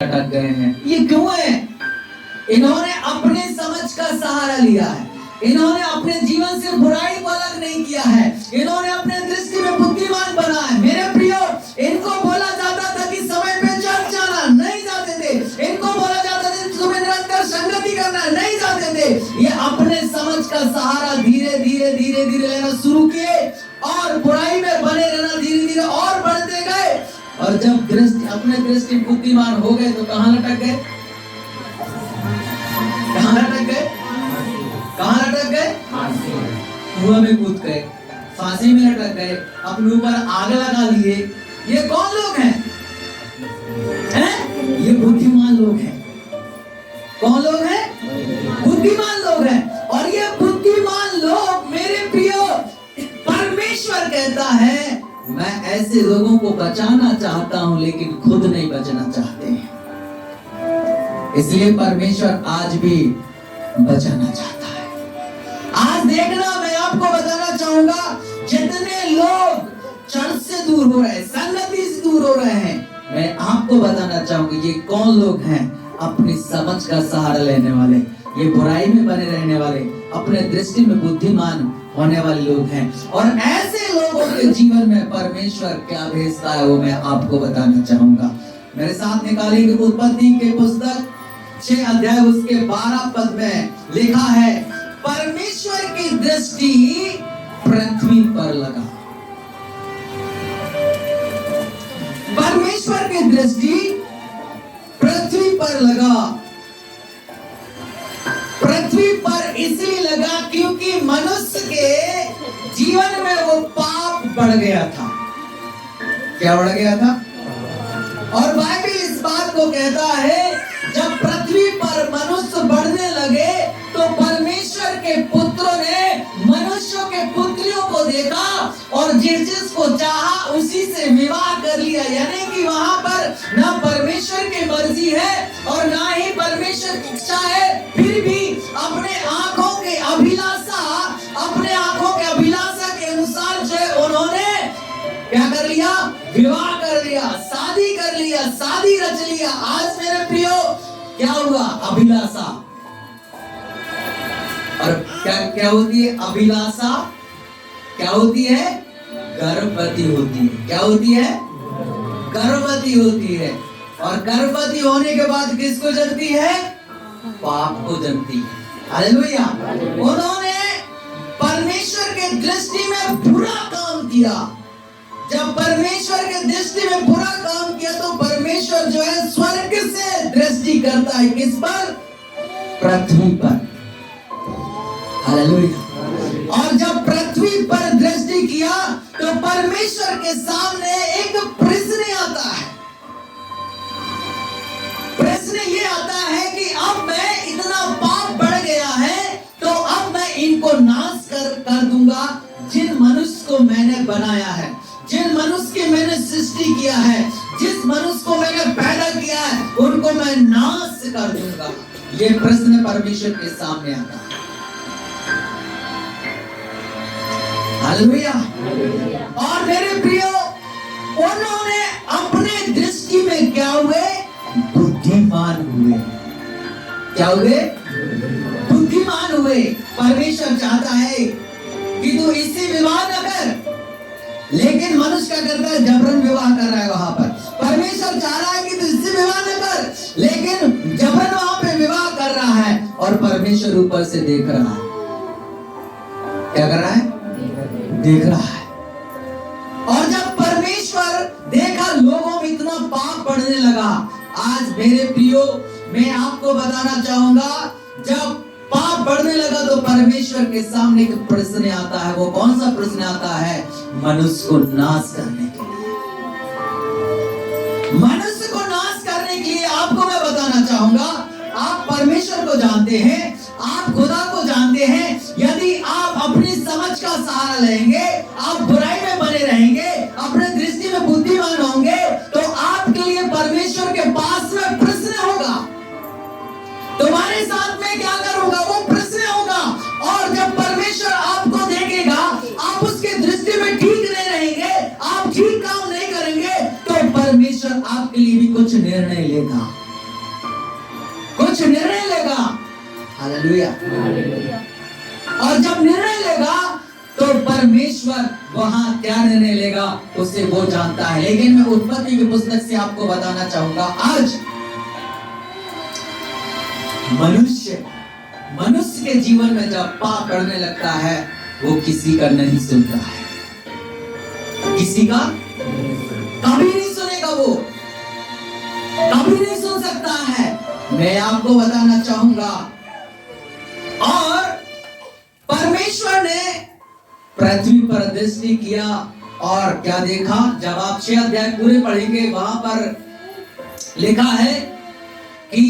अटक गए हैं। ये क्यों है? इन्होंने अपने समझ का सहारा लिया है, इन्होंने अपने जीवन से बुराई को अलग नहीं किया है, इन्होंने अपने दृष्टि में बुद्धिमान बना है। मेरे प्रियो, इनको बोला जाता था कि समय पे चर्च जाना, नहीं जाते थे। इनको बोला जाता था तुम्हें निरंतर संगति करना, नहीं जाते थे। ये अपने समझ का सहारा धीरे धीरे धीरे धीरे लेना शुरू किए और बुराई में बने रहना धीरे धीरे और बढ़ते गए। और जब अपने दृष्टि बुद्धिमान हो गए तो कहां लटक गए? कहां लटक गए? कहां लटक गए? कुआं में कूद गए, फांसी में लटक गए, अपने ऊपर आग लगा लिए। ये कौन लोग हैं? ये बुद्धिमान लोग हैं। कौन लोग हैं? बुद्धिमान लोग हैं। और ये बुद्धिमान लोग, मेरे प्रियो, परमेश्वर कहता है मैं ऐसे लोगों को बचाना चाहता हूं लेकिन खुद नहीं बचना चाहते हैं। इसलिए परमेश्वर आज भी बचाना चाहता है। आज देखना, मैं आपको बताना चाहूंगा, जितने लोग चर्च से दूर हो रहे हैं, संगति से दूर हो रहे हैं, मैं आपको बताना चाहूंगा ये कौन लोग हैं? अपनी समझ का सहारा लेने वाले, ये बुराई में बने रहने वाले, अपने दृष्टि में बुद्धिमान होने वाले लोग हैं। और ऐसे लोगों के जीवन में परमेश्वर क्या भेजता है वो मैं आपको बताना चाहूंगा। मेरे साथ निकालेंगे उत्पत्ति के पुस्तक 6 अध्याय उसके 12 पद में लिखा है, परमेश्वर की दृष्टि पृथ्वी पर लगा। परमेश्वर की दृष्टि पृथ्वी पर लगा। पृथ्वी पर इसलिए लगा क्योंकि मनुष्य के जीवन में वो पाप बढ़ गया था। क्या बढ़ गया था? और बाइबल इस बात को कहता है जब पृथ्वी पर मनुष्य बढ़ने लगे तो परमेश्वर के पुत्रों ने मनुष्यों के पुत्रियों को देखा और जिस को चाहा उसी से विवाह कर लिया। यानी कि वहां पर ना परमेश्वर की मर्जी है और ना ही परमेश्वर की इच्छा है, फिर भी अपने आंखों के अभिलाषा के अनुसार जो उन्होंने क्या कर लिया? विवाह कर लिया, शादी कर लिया, शादी रच लिया। आज मेरे प्रियो क्या हुआ? अभिलाषा। और क्या होती है अभिलाषा? क्या होती है? गर्भवती होती है। क्या होती है? गर्भवती होती है। और गर्भवती होने के बाद किसको जन्मती है? पाप को जन्मती है। हालेलुया। उन्होंने परमेश्वर के दृष्टि में बुरा काम किया। जब परमेश्वर के दृष्टि में बुरा काम किया तो परमेश्वर जो है स्वर्ग से दृष्टि करता है किस पर? पृथ्वी पर। हालेलुया। और जब पृथ्वी पर दृष्टि किया तो परमेश्वर के सामने एक प्रश्न आता है। प्रश्न ये आता है कि अब मैं इतना पाप बढ़ गया है तो अब मैं इनको नाश कर दूंगा। जिन मनुष्य को मैंने बनाया है, जिन मनुष्य की मैंने सृष्टि किया है, जिस मनुष्य को मैंने पैदा किया है, उनको मैं नाश कर दूंगा। ये प्रश्न परमेश्वर के सामने आता है। हालेलुया। और मेरे प्रियो, उन्होंने अपने दृष्टि में क्या हुए? बुद्धिमान हुए। क्या हुए? बुद्धिमान हुए। परमेश्वर चाहता है कि तू इससे विवाह न कर, लेकिन मनुष्य क्या करता है? जबरन विवाह कर रहा है वहां पर। परमेश्वर चाह रहा है कि तू इससे विवाह न कर, लेकिन जबरन वहां पे विवाह कर रहा है। और परमेश्वर ऊपर से देख रहा है। क्या कर रहा है? देख रहा है। और जब परमेश्वर देखा लोगों में इतना पाप बढ़ने लगा, आज मेरे प्रियो मैं आपको बताना चाहूंगा, जब पाप बढ़ने लगा तो परमेश्वर के सामने एक प्रश्न आता है। वो कौन सा प्रश्न आता है? मनुष्य को नाश करने के लिए। मनुष्य को नाश करने के लिए आपको मैं बताना चाहूंगा, आप परमेश्वर को जानते हैं, आप खुदा को जानते हैं। यदि आप अपनी समझ का सहारा लेंगे, आप बुराई में बने रहेंगे, अपने दृष्टि में बुद्धिमान होंगे, तो आपके लिए परमेश्वर के पास में प्रश्न होगा। तुम्हारे साथ में क्या करूंगा? वो प्रश्न होगा। और जब परमेश्वर आपको देखेगा, आप उसके दृष्टि में ठीक नहीं रहेंगे, आप ठीक काम नहीं करेंगे, तो परमेश्वर आपके लिए भी कुछ निर्णय लेगा। हालेलुया। और जब निर्णय लेगा तो परमेश्वर वहां क्या निर्णय लेगा उसे वो जानता है। लेकिन मैं उत्पत्ति की पुस्तक से आपको बताना चाहूंगा, आज मनुष्य के जीवन में जब पाप करने लगता है वो किसी का नहीं सुनता है, किसी का कभी नहीं सुनेगा, वो कभी नहीं सुन सकता है। मैं आपको बताना चाहूंगा, और परमेश्वर ने पृथ्वी पर दृष्टि किया और क्या देखा। जब आप 6 अध्याय पूरे पढ़ेंगे वहां पर लिखा है कि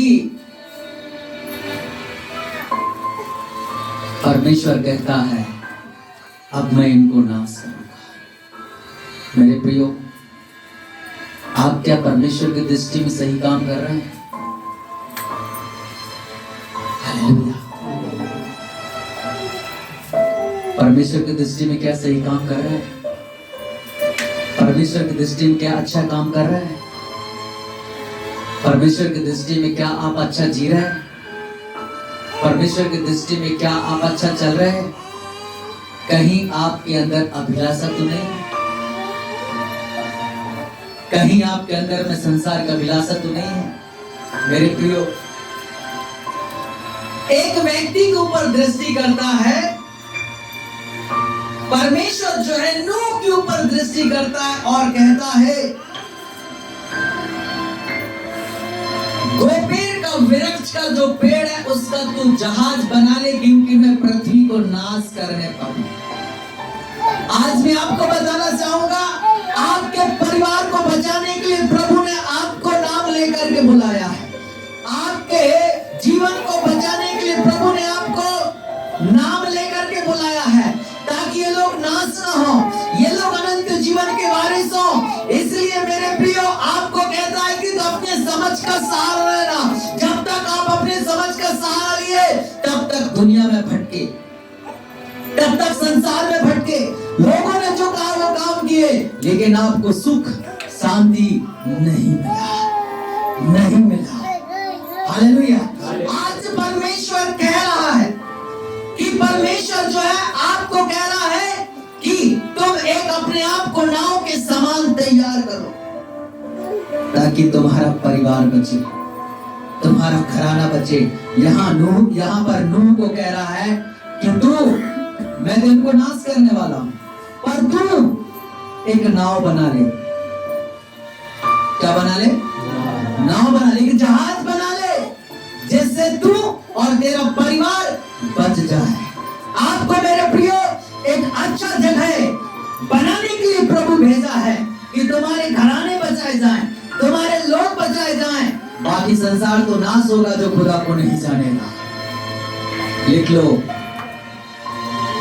परमेश्वर कहता है अब मैं इनको नाश करूंगा। मेरे प्रियो, आप क्या परमेश्वर की दृष्टि में सही काम कर रहे हैं? हालेलुया। परमेश्वर की दृष्टि में क्या सही काम कर रहे हैं? परमेश्वर की दृष्टि में क्या अच्छा काम कर रहे हैं? परमेश्वर की दृष्टि में क्या आप अच्छा जी रहे हैं? परमेश्वर की दृष्टि में क्या आप अच्छा चल रहे हैं? कहीं आपके अंदर अभिलाषा तो नहीं? कहीं आपके अंदर में संसार का अभिलाषा तो नहीं है? मेरे प्रियो, एक व्यक्ति के ऊपर दृष्टि करता है, परमेश्वर जो है नूह के ऊपर दृष्टि करता है और कहता है गोपेर का वृक्ष का जो पेड़ है उसका तू जहाज बना ले, क्योंकि मैं पृथ्वी को नाश करने पर हूं। आज मैं आपको बताना चाहूंगा, आपके परिवार को बचाने के लिए प्रभु ने आपको नाम लेकर के बुलाया है। आपके जीवन को बचाने के लिए प्रभु ने आपको नाम लेकर के बुलाया है, ताकि ये लोग नाश ना हो, ये लोग अनंत जीवन के वारिस हो। इसलिए मेरे प्रियो, आपको कहता है कि तो अपने समझ का सहारा लेना। जब तक आप अपने समझ का सहारा लिए तब तक दुनिया में भटके, तब तक संसार में भटके। लोगों ने जो कहा वो काम किए, लेकिन आपको सुख शांति नहीं मिला। हालेलुया। आज परमेश्वर कह रहा है कि परमेश्वर जो है आपको कह रहा है कि तुम एक अपने आप को नाव के समान तैयार करो, ताकि तुम्हारा परिवार बचे, तुम्हारा घराना बचे। यहाँ पर नूह को कह रहा है कि तू, मैं तो इनको नाश करने वाला हूं, पर तू एक नाव बना ले। क्या बना ले? नाव बना ले, जहाज बना ले, जिससे तू और तेरा परिवार बच जाए। आपको मेरे प्रियो एक अच्छा जगह बनाने के लिए प्रभु भेजा है कि तुम्हारे घराने बचाए जाएं, तुम्हारे लोग बचाए जाएं। बाकी संसार तो नाश होगा जो खुदा को नहीं जानेगा। लिख लो,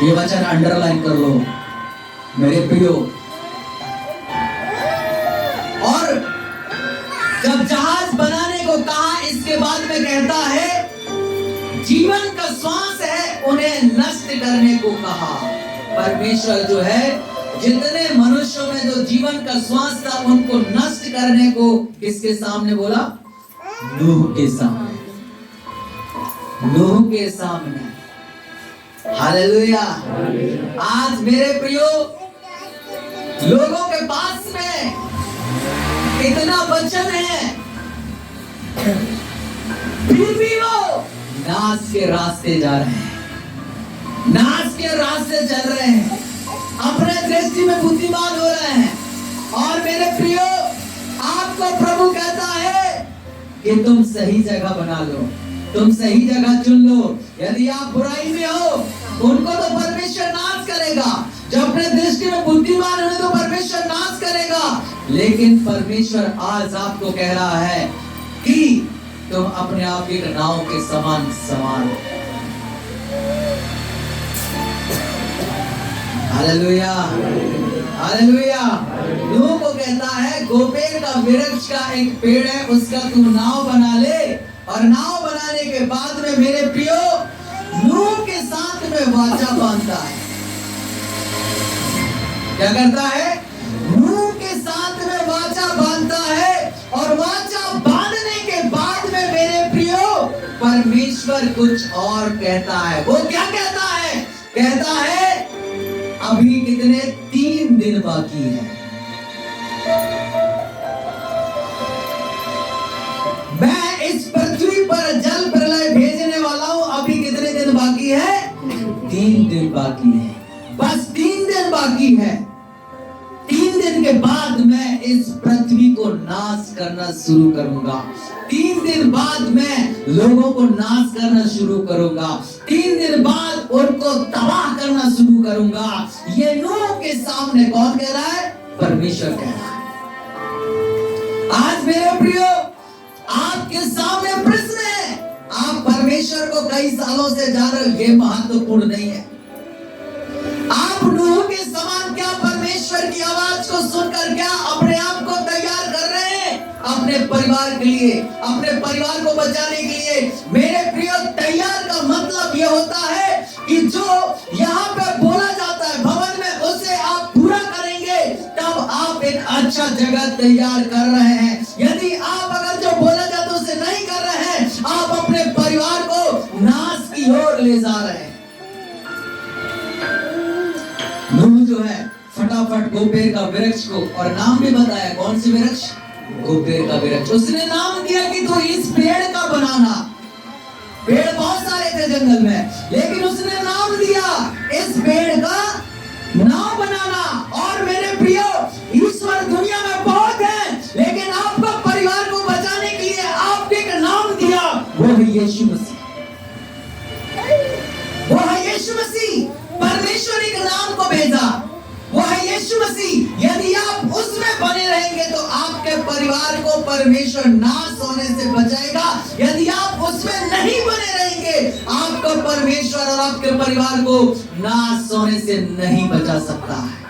ये वचन अंडरलाइन कर लो मेरे प्रियो। और जब जहाज बनाने को कहा, इसके बाद में कहता है जीवन का श्वास है उन्हें नष्ट करने को कहा। परमेश्वर जो है जितने मनुष्यों में जो जीवन का श्वास था उनको नष्ट करने को किसके सामने बोला? नूह के सामने, नूह के सामने। हालेलुया। आज मेरे प्रियो, लोगों के पास में इतना वचन है, फिर भी वो नाश के रास्ते जा रहे हैं, नाश के रास्ते चल रहे हैं, अपने दृष्टि में बुद्धिमान हो रहे हैं। और मेरे प्रियो, आपको प्रभु कहता है कि तुम सही जगह बना लो, तुम सही जगह चुन लो। यदि आप बुराई में हो, उनको तो परमेश्वर नाश करेगा। जो अपने दृष्टि में बुद्धिमान है तो परमेश्वर नाश करेगा। लेकिन परमेश्वर आज आपको कह रहा है कि तुम अपने आप एक नाव के समान संभालो। Hallelujah, hallelujah. नूह को कहता है गोपेर का वृक्ष का एक पेड़ है, उसका तू नाव बना ले। और नाव बनाने के बाद में मेरे प्रियो, नूह के साथ में वाचा बांधता है। क्या करता है? नूह के साथ में वाचा बांधता है। और वाचा बांधने के बाद में मेरे प्रियो, परमेश्वर परमेश्वर कुछ और कहता है। वो क्या कहता है? कहता है अभी कितने 3 दिन बाकी है। मैं इस पृथ्वी पर जल प्रलय भेजने वाला हूं। अभी कितने दिन बाकी है? 3 दिन बाकी है। बस 3 दिन बाकी है। 3 दिन के बाद मैं इस पृथ्वी को नाश करना शुरू करूंगा। 3 दिन बाद मैं लोगों को नाश करना शुरू करूंगा। 3 दिन बाद उनको तबाह करना शुरू करूंगा। ये नूह के सामने कौन कह रहा है? परमेश्वर कह रहा है। आज मेरे प्रियो, आपके सामने प्रश्न है। आप परमेश्वर को कई सालों से जान रहे हो, ये महत्वपूर्ण नहीं है। आप नूह के समान क्या परमेश्वर की आवाज को सुनकर क्या अपने आप को तैयार कर रहे हैं अपने परिवार के लिए, अपने परिवार को बचाने के लिए? मेरे प्रियो, तैयार का मतलब यह होता है कि जो यहाँ पे बोला जाता है भवन में, उसे आप पूरा करेंगे, तब आप एक अच्छा जगह तैयार कर रहे हैं। यदि आप अगर जो बोला जाता है उसे नहीं कर रहे हैं, आप अपने परिवार को नाश की ओर ले जा रहे हैं। नूह जो है फटाफट गोपेर का वृक्ष को, और नाम भी बताया, कौन सी वृक्ष? गोपेर का वृक्ष। उसने नाम दिया कि तो इस पेड़ का बनाना। पेड़ बहुत सारे थे जंगल में, लेकिन उसने नाम दिया इस पेड़ का नाम बनाना। और मेरे प्रियो, ईश्वर दुनिया में बहुत है, लेकिन आपका परिवार को बचाने के लिए आपने एक नाम दिया, वो है यीशु मसीह। वो है यीशु मसीह। परमेश्वर एक नाम को भेजा, वो है यीशु मसीह। यदि आप उसमें बने रहेंगे तो आपके परिवार को परमेश्वर नाश होने से बचाएगा। यदि आप उसमें नहीं बने रहेंगे, आपका परमेश्वर और आपके परिवार को नाश होने से नहीं बचा सकता है।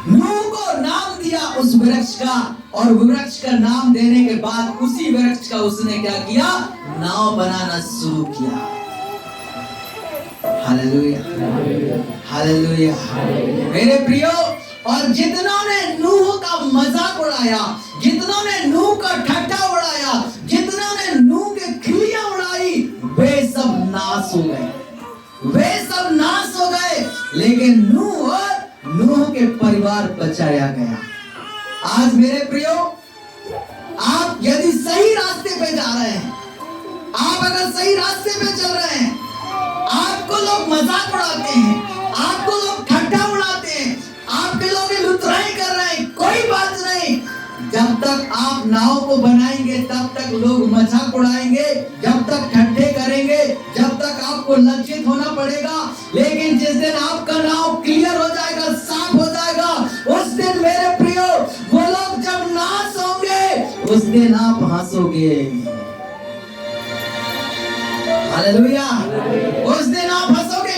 नूह को नाम दिया उस वृक्ष का, और वृक्ष का नाम देने के बाद उसी वृक्ष का उसने क्या किया? नाव बनाना शुरू किया। Hallelujah, hallelujah. मेरे प्रियो, और जितनों ने नूह का मजाक उड़ाया, जितनों ने नूह का ठट्ठा उड़ाया, जितनों ने नूह की खिल्लियां उड़ाई, वे सब नाश हो गए, वे सब नाश हो गए। लेकिन नूह और नूह के परिवार बचाया गया। आज मेरे प्रियो, आप यदि सही रास्ते पे जा रहे हैं, आप अगर सही रास्ते पे चल रहे हैं, आपको लोग मजाक उड़ाते हैं, आपको लोग ठट्ठा उड़ाते हैं, आपके लोग लुतराई कर रहे हैं, कोई बात नहीं। जब तक आप नाव को बनाएंगे तब तक लोग मजाक उड़ाएंगे, जब तक ठट्ठे करेंगे, जब तक आपको लज्जित होना पड़ेगा। लेकिन जिस दिन आपका नाव क्लियर हो जाएगा, साफ हो जाएगा, उस दिन मेरे प्रियो, वो लोग जब नाश होंगे, उस दिन आप हंसोगे। हालेलुया। उस दिन आप हंसोगे।